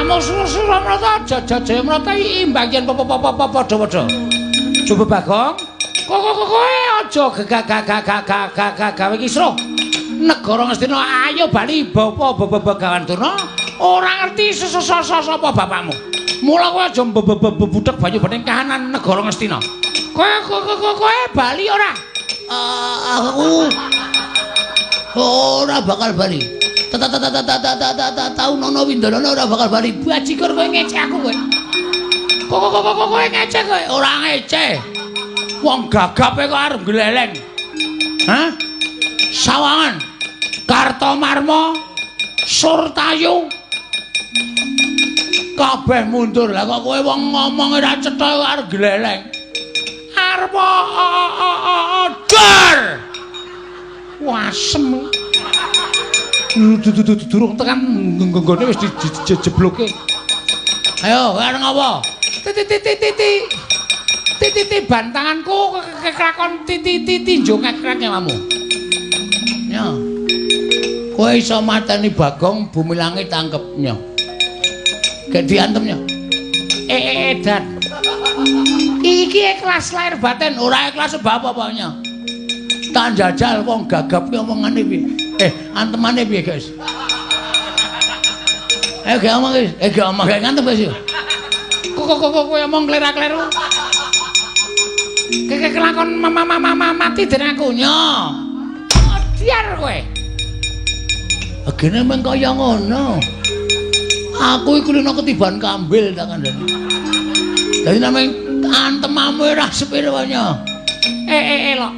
Amuk Suramrata Jayamrata imbang yen padha-padha. Coba Bagong. Kowe aja gawe kisruh. Negara Ngastina ayo bali Bagawan Durna. Ora ngerti sapa bapakmu. Mula kowe aja budhek banyu bening kahanan negara Ngastina. Kowe bali ora? Aku ora bakal bali. Tahu nono Windanana ora bakal bali. Bajikur kowe ngecek aku kowe. Kowe ngecek kowe, ora ngecek. Wong gagape kok arep gleleng. Hah? Sawangan, Kartomarma, Surtayu. Kabeh mundur. Lah kok kowe wong ngomong ora cetha kok arep gleleng. Arep dor. Wasem. Durung tekan nggone wis dijebloke. Ayo, arep ngopo? Titi bantanganku kekrakon titi njongak-krek awakmu. Ya. Kowe iso mateni Bagong bumi langit tangkepnya. Gek diantemnya. Dan. Iki ikhlas lahir batin, ora ikhlas sebab apa-apanya. Tak jajal wong gagap ki omongane piye. Antemane piye, guys? Gak omong, guys. Gak omong gak ngantem, guys. Kok omong klerak-kleru. Kelakon mati dening aku nyo. Diar kowe. Agene meng kaya ngono. Aku iku lino ketiban kambil tak kandhani. Dadi nameng antemamu ora sepiro nyo. Lho.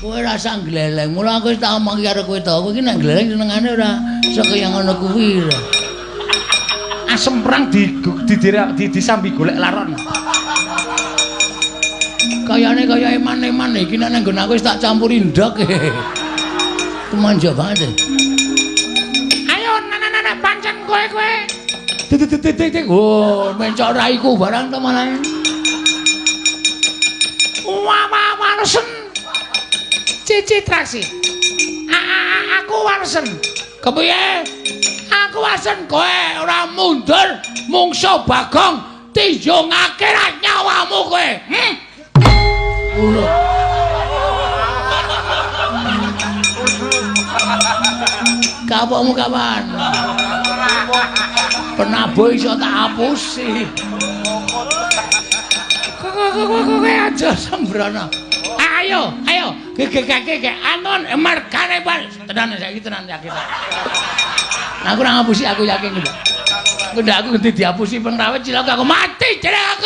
Kowe rasa gleleng. Mula aku wis tak omong karo kowe to. Kowe iki nek gleleng senengane ora iso kaya ngono kuwi. Asem perang disambi golek laron. Kayane kaya eman-eman iki nek nggon aku wis tak campuri ndok. Manja banget. Ayo nana pancen kowe. Titik. Oh, mencok raiku barang to malah. Wanesen. Cici traksi. Aku wanesen. Kepiye? Aku wanesen kowe ora mundur mungsuh Bagong tinjungake ra nyawamu kowe. Kapokmu kapan? Penabuh iso tak hapusi. Kowe aja sembrono. Ayo. Gegek anon margane bal. Tenan saiki tenan yakin. Aku ora ngapusi aku yakin. Ndak aku ngendi dihapusi pengrawit cilaka aku mati jeneng aku.